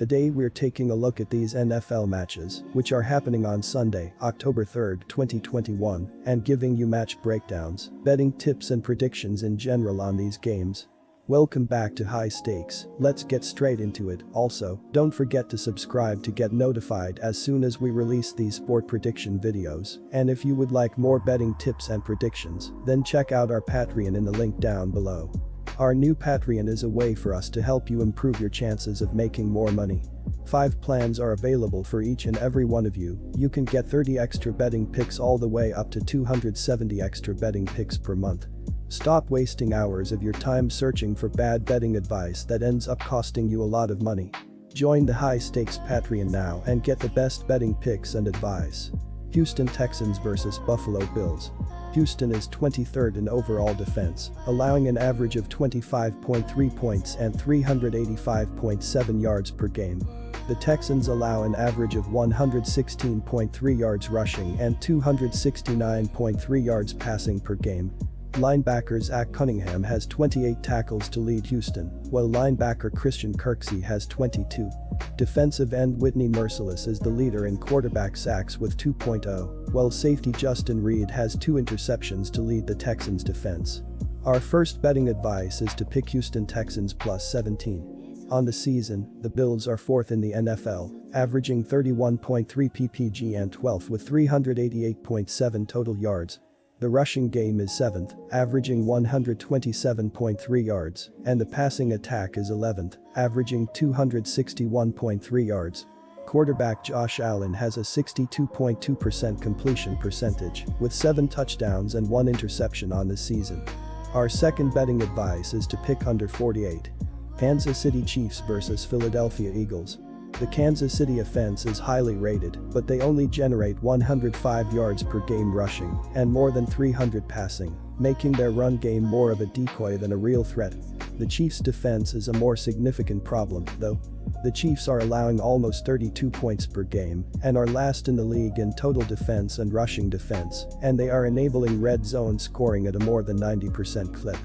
Today we're taking a look at these NFL matches, which are happening on Sunday, October 3, 2021, and giving you match breakdowns, betting tips and predictions in general on these games. Welcome back to High Stakes, let's get straight into it. Also, don't forget to subscribe to get notified as soon as we release these sport prediction videos, and if you would like more betting tips and predictions, then check out our Patreon in the link down below. Our new Patreon is a way for us to help you improve your chances of making more money. 5 plans are available for each and every one of you. You can get 30 extra betting picks all the way up to 270 extra betting picks per month. Stop wasting hours of your time searching for bad betting advice that ends up costing you a lot of money. Join the High Stakes Patreon now and get the best betting picks and advice. Houston Texans vs Buffalo Bills. Houston is 23rd in overall defense, allowing an average of 25.3 points and 385.7 yards per game. The Texans allow an average of 116.3 yards rushing and 269.3 yards passing per game. Linebacker Zach Cunningham has 28 tackles to lead Houston, while linebacker Christian Kirksey has 22. Defensive end Whitney Merciless is the leader in quarterback sacks with 2.0, while safety Justin Reed has 2 interceptions to lead the Texans' defense. Our first betting advice is to pick Houston Texans plus 17. On the season, the Bills are 4th in the NFL, averaging 31.3 ppg and 12th with 388.7 total yards. The rushing game is 7th, averaging 127.3 yards, and the passing attack is 11th, averaging 261.3 yards. Quarterback Josh Allen has a 62.2% completion percentage, with 7 touchdowns and 1 interception on the season. Our second betting advice is to pick under 48. Kansas City Chiefs vs Philadelphia Eagles. The Kansas City offense is highly rated, but they only generate 105 yards per game rushing and more than 300 passing, making their run game more of a decoy than a real threat. The Chiefs' defense is a more significant problem, though. The Chiefs are allowing almost 32 points per game and are last in the league in total defense and rushing defense, and they are enabling red zone scoring at a more than 90% clip.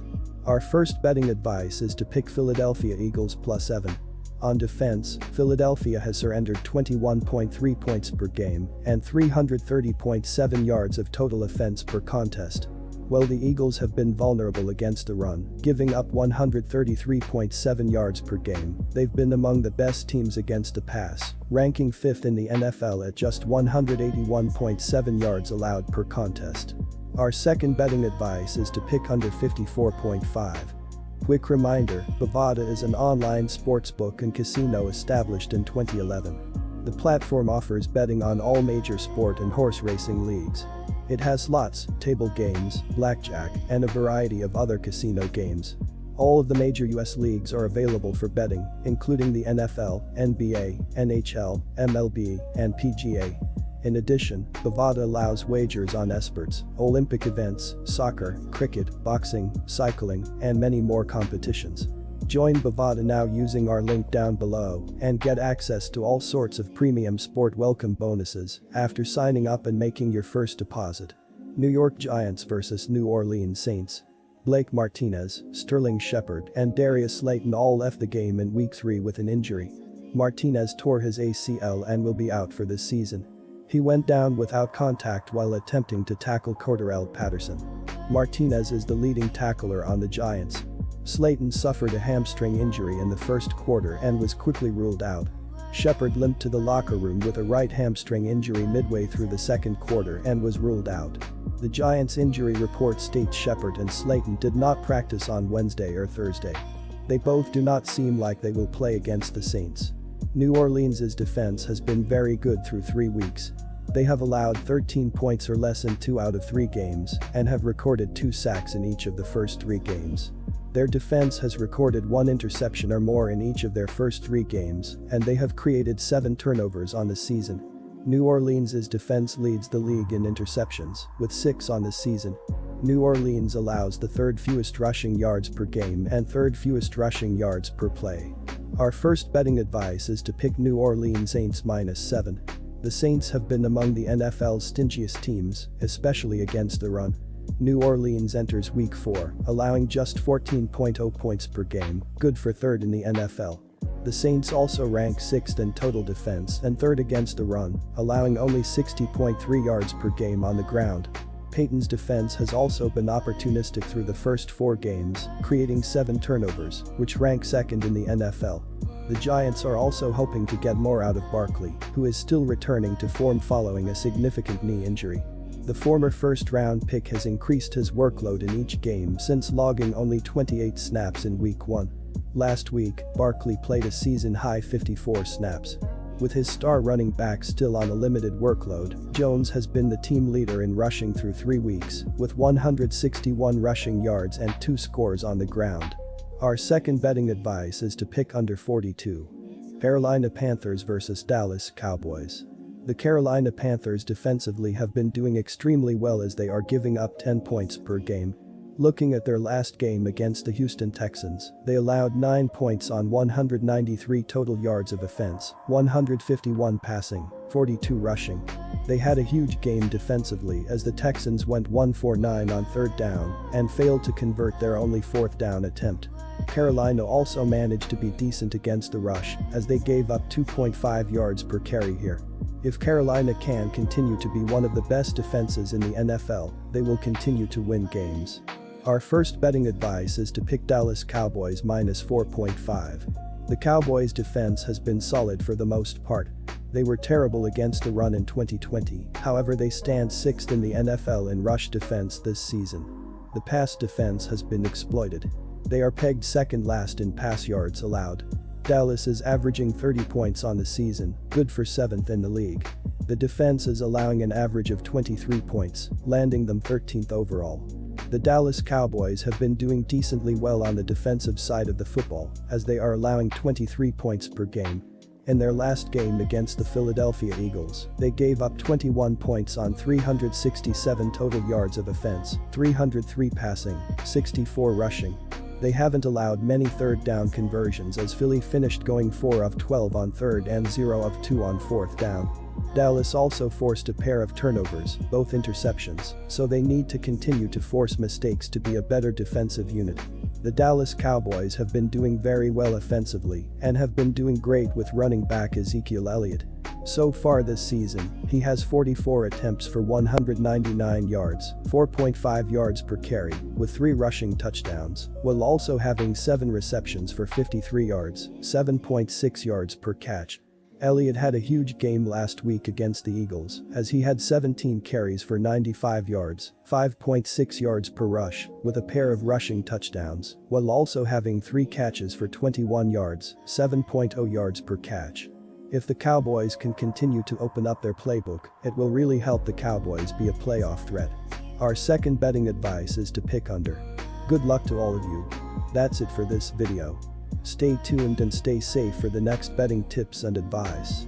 Our first betting advice is to pick Philadelphia Eagles plus 7. On defense, Philadelphia has surrendered 21.3 points per game and 330.7 yards of total offense per contest. While the Eagles have been vulnerable against the run, giving up 133.7 yards per game, they've been among the best teams against the pass, ranking 5th in the NFL at just 181.7 yards allowed per contest. Our second betting advice is to pick under 54.5. Quick reminder, Bovada is an online sportsbook and casino established in 2011. The platform offers betting on all major sport and horse racing leagues. It has slots, table games, blackjack, and a variety of other casino games. All of the major US leagues are available for betting, including the NFL, NBA, NHL, MLB, and PGA. In addition, Bovada allows wagers on esports, Olympic events, soccer, cricket, boxing, cycling, and many more competitions. Join Bovada now using our link down below and get access to all sorts of premium sport welcome bonuses after signing up and making your first deposit. New York Giants vs New Orleans Saints. Blake Martinez, Sterling Shepard, and Darius Slayton all left the game in Week 3 with an injury. Martinez tore his ACL and will be out for this season. He went down without contact while attempting to tackle Cordarrelle Patterson. Martinez is the leading tackler on the Giants. Slayton suffered a hamstring injury in the first quarter and was quickly ruled out. Shepard limped to the locker room with a right hamstring injury midway through the second quarter and was ruled out. The Giants' injury report states Shepard and Slayton did not practice on Wednesday or Thursday. They both do not seem like they will play against the Saints. New Orleans' defense has been very good through 3 weeks. They have allowed 13 points or less in 2 out of 3 games and have recorded 2 sacks in each of the first 3 games. Their defense has recorded 1 interception or more in each of their first 3 games, and they have created 7 turnovers on the season. New Orleans' defense leads the league in interceptions, with 6 on the season. New Orleans allows the 3rd fewest rushing yards per game and 3rd fewest rushing yards per play. Our first betting advice is to pick New Orleans Saints minus 7. The Saints have been among the NFL's stingiest teams, especially against the run. New Orleans enters Week 4, allowing just 14.0 points per game, good for 3rd in the NFL. The Saints also rank 6th in total defense and 3rd against the run, allowing only 60.3 yards per game on the ground. Peyton's defense has also been opportunistic through the first 4 games, creating 7 turnovers, which rank 2nd in the NFL. The Giants are also hoping to get more out of Barkley, who is still returning to form following a significant knee injury. The former first-round pick has increased his workload in each game since logging only 28 snaps in Week 1. Last week, Barkley played a season-high 54 snaps. With his star running back still on a limited workload, Jones has been the team leader in rushing through 3 weeks, with 161 rushing yards and 2 scores on the ground. Our second betting advice is to pick under 42. Carolina Panthers vs Dallas Cowboys. The Carolina Panthers defensively have been doing extremely well as they are giving up 10 points per game. Looking at their last game against the Houston Texans, they allowed 9 points on 193 total yards of offense, 151 passing, 42 rushing. They had a huge game defensively as the Texans went 1 for 9 on 3rd down and failed to convert their only 4th down attempt. Carolina also managed to be decent against the rush as they gave up 2.5 yards per carry here. If Carolina can continue to be one of the best defenses in the NFL, they will continue to win games. Our first betting advice is to pick Dallas Cowboys minus 4.5. The Cowboys' defense has been solid for the most part. They were terrible against the run in 2020, however they stand 6th in the NFL in rush defense this season. The pass defense has been exploited. They are pegged 2nd last in pass yards allowed. Dallas is averaging 30 points on the season, good for 7th in the league. The defense is allowing an average of 23 points, landing them 13th overall. The Dallas Cowboys have been doing decently well on the defensive side of the football, as they are allowing 23 points per game. In their last game against the Philadelphia Eagles, they gave up 21 points on 367 total yards of offense, 303 passing, 64 rushing. They haven't allowed many 3rd down conversions as Philly finished going 4 of 12 on 3rd and 0 of 2 on 4th down. Dallas also forced a pair of turnovers, both interceptions, so they need to continue to force mistakes to be a better defensive unit. The Dallas Cowboys have been doing very well offensively and have been doing great with running back Ezekiel Elliott. So far this season, he has 44 attempts for 199 yards, 4.5 yards per carry, with 3 rushing touchdowns, while also having 7 receptions for 53 yards, 7.6 yards per catch. Elliott had a huge game last week against the Eagles, as he had 17 carries for 95 yards, 5.6 yards per rush, with a pair of rushing touchdowns, while also having 3 catches for 21 yards, 7.0 yards per catch. If the Cowboys can continue to open up their playbook, it will really help the Cowboys be a playoff threat. Our second betting advice is to pick under. Good luck to all of you. That's it for this video. Stay tuned and stay safe for the next betting tips and advice.